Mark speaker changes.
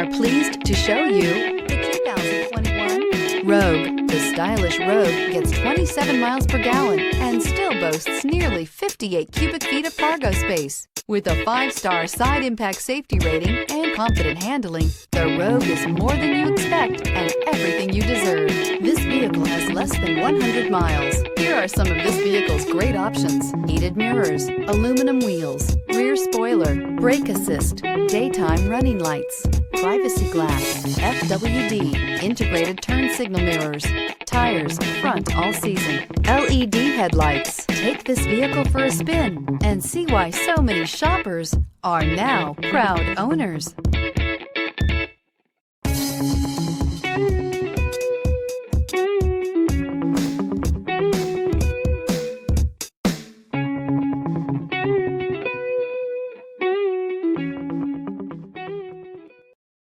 Speaker 1: are pleased to show you the 2021 Rogue. The stylish Rogue gets 27 miles per gallon and still boasts nearly 58 cubic feet of cargo space. With a 5-star side impact safety rating and confident handling, the Rogue is more than you expect and everything you deserve. This vehicle has less than 100 miles. Here are some of this vehicle's great options: heated mirrors, aluminum wheels, rear spoiler, brake assist, daytime running lights, privacy glass, FWD, integrated turn signal mirrors, tires, front all season, LED headlights. Take this vehicle for a spin and see why so many shoppers are now proud owners.